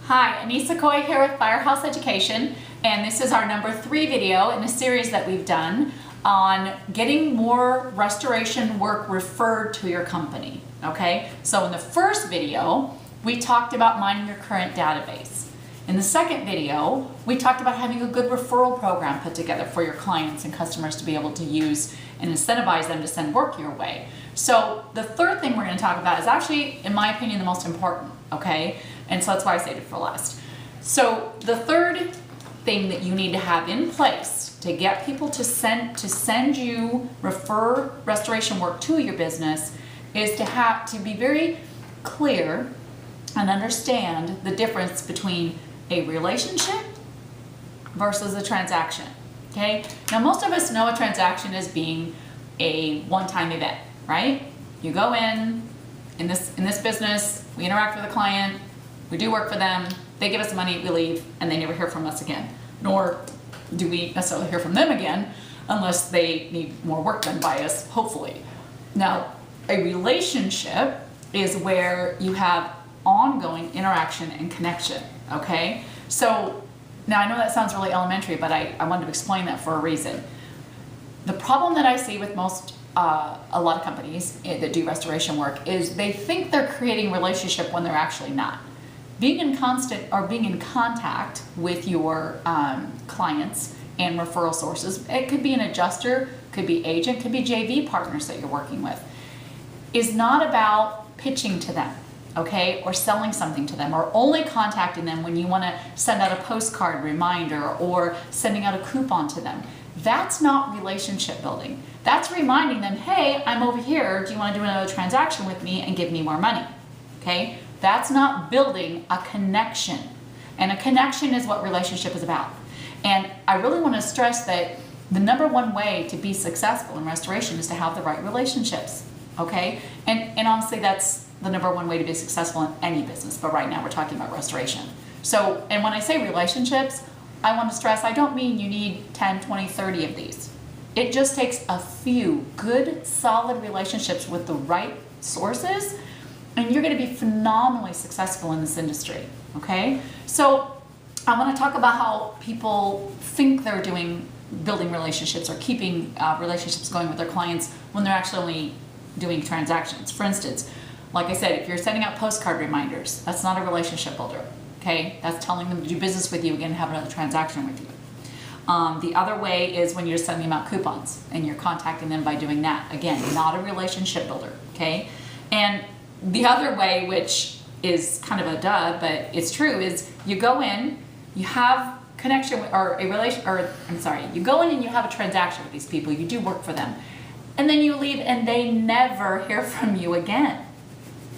Hi, Anissa Coy here with Firehouse Education, and this is our number 3 video in a series that we've done on getting more restoration work referred to your company, okay? So in the first video, we talked about mining your current database. In the second video, we talked about having a good referral program put together for your clients and customers to be able to use and incentivize them to send work your way. So the third thing we're going to talk about is actually, in my opinion, the most important, okay? And so that's why I saved it for last. So the third thing that you need to have in place to get people to send you refer restoration work to your business is to be very clear and understand the difference between a relationship versus a transaction. Okay? Now most of us know a transaction as being a one-time event, right? You go in this business, we interact with a client, we do work for them, they give us money, we leave, and they never hear from us again. Nor do we necessarily hear from them again unless they need more work done by us, hopefully. Now, a relationship is where you have ongoing interaction and connection, okay? So, now I know that sounds really elementary, but I wanted to explain that for a reason. The problem that I see with a lot of companies that do restoration work is they think they're creating relationship when they're actually not. Being in contact with your clients and referral sources, it could be an adjuster, could be agent, could be JV partners that you're working with, is not about pitching to them, okay, or selling something to them, or only contacting them when you want to send out a postcard reminder or sending out a coupon to them. That's not relationship building. That's reminding them, hey, I'm over here, do you want to do another transaction with me and give me more money, okay? That's not building a connection. And a connection is what relationship is about. And I really want to stress that the number one way to be successful in restoration is to have the right relationships, okay? And honestly, that's the number one way to be successful in any business, but right now we're talking about restoration. So, and when I say relationships, I want to stress, I don't mean you need 10, 20, 30 of these. It just takes a few good, solid relationships with the right sources, and you're going to be phenomenally successful in this industry, okay? So I want to talk about how people think they're building relationships or keeping relationships going with their clients when they're actually only doing transactions. For instance, like I said, if you're sending out postcard reminders, that's not a relationship builder, okay? That's telling them to do business with you again and have another transaction with you. The other way is when you're sending them out coupons and you're contacting them by doing that. Again, not a relationship builder, okay? And the other way, which is kind of a duh, but it's true, is you go in, you have connection with, you go in and you have a transaction with these people, you do work for them, and then you leave and they never hear from you again.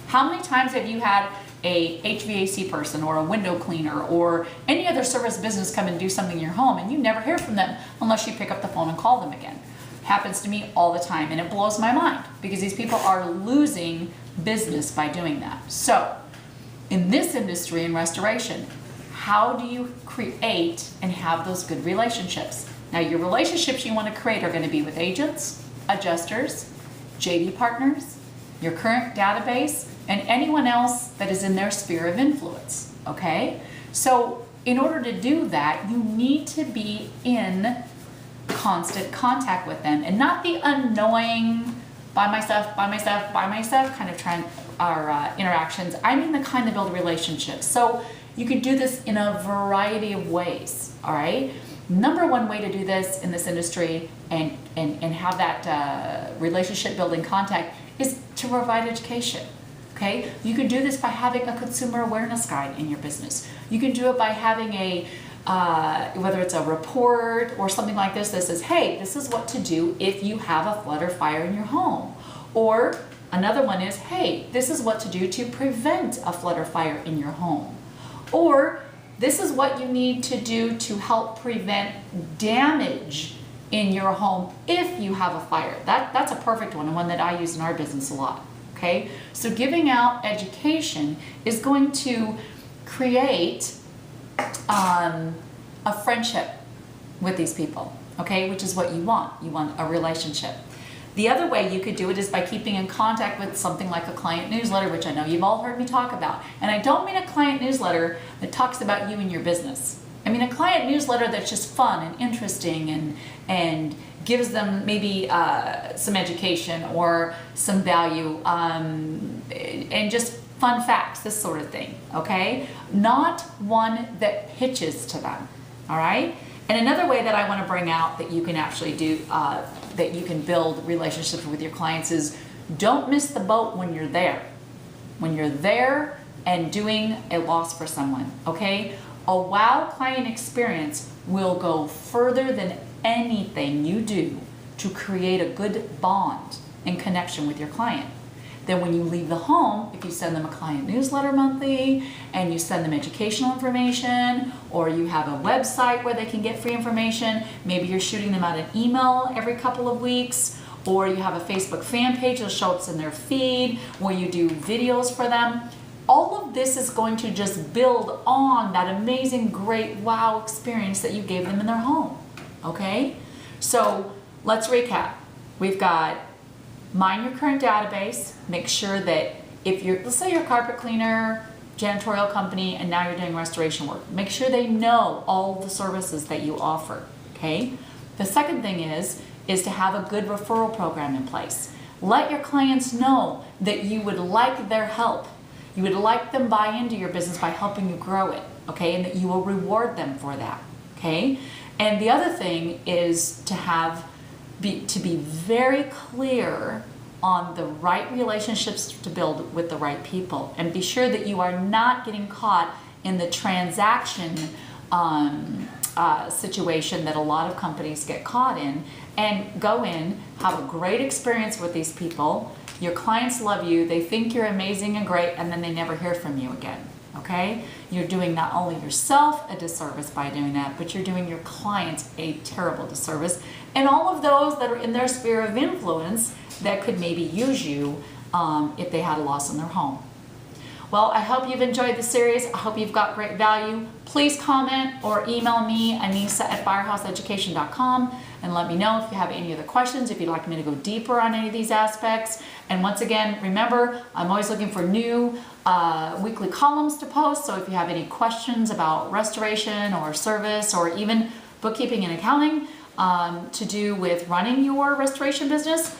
How many times have you had a HVAC person or a window cleaner or any other service business come and do something in your home and you never hear from them unless you pick up the phone and call them again? Happens to me all the time, and it blows my mind because these people are losing business by doing that. So in this industry in restoration, how do you create and have those good relationships? Now your relationships you want to create are going to be with agents, adjusters, JV partners, your current database, and anyone else that is in their sphere of influence, okay? So in order to do that, you need to be in constant contact with them and not the annoying by myself kind of interactions. I mean the kind that build relationships. So you can do this in a variety of ways, all right? Number one way to do this in this industry and have that relationship building contact is to provide education. Okay? You can do this by having a consumer awareness guide in your business. You can do it by having whether it's a report or something like this that says, hey, this is what to do if you have a flood or fire in your home. Or another one is, hey, this is what to do to prevent a flood or fire in your home. Or this is what you need to do to help prevent damage in your home if you have a fire. That's a perfect one, and one that I use in our business a lot. Okay? So giving out education is going to create a friendship with these people, okay? Which is what you want. You want a relationship. The other way you could do it is by keeping in contact with something like a client newsletter, which I know you've all heard me talk about. And I don't mean a client newsletter that talks about you and your business. I mean a client newsletter that's just fun and interesting and gives them maybe some education or some value and just fun facts, this sort of thing, okay? Not one that pitches to them, all right? And another way that I want to bring out that you can actually do, that you can build relationships with your clients is don't miss the boat when you're there. When you're there and doing a loss for someone, okay? A wow client experience will go further than anything you do to create a good bond and connection with your client. Then when you leave the home, if you send them a client newsletter monthly and you send them educational information, or you have a website where they can get free information, maybe you're shooting them out an email every couple of weeks, or you have a Facebook fan page that'll show up in their feed where you do videos for them. All of this is going to just build on that amazing, great wow experience that you gave them in their home, okay? So let's recap. We've got mine your current database. Make sure that if you're, let's say you're a carpet cleaner, janitorial company, and now you're doing restoration work, make sure they know all the services that you offer, okay? The second thing is to have a good referral program in place. Let your clients know that you would like their help. You would like them buy into your business by helping you grow it, okay? And that you will reward them for that, okay? And the other thing is to be very clear on the right relationships to build with the right people, and be sure that you are not getting caught in the transaction situation that a lot of companies get caught in, and go in, have a great experience with these people. Your clients love you, they think you're amazing and great, and then they never hear from you again, okay? You're doing not only yourself a disservice by doing that, but you're doing your clients a terrible disservice, and all of those that are in their sphere of influence that could maybe use you if they had a loss in their home. Well, I hope you've enjoyed the series. I hope you've got great value. Please comment or email me, Anissa@firehouseeducation.com, and let me know if you have any other questions, if you'd like me to go deeper on any of these aspects. And once again, remember, I'm always looking for new weekly columns to post, so if you have any questions about restoration or service or even bookkeeping and accounting to do with running your restoration business,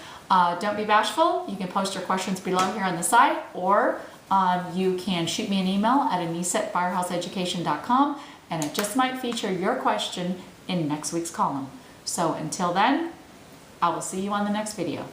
don't be bashful. You can post your questions below here on the site, or you can shoot me an email at Anissa@firehouseeducation.com, and it just might feature your question in next week's column. So until then, I will see you on the next video.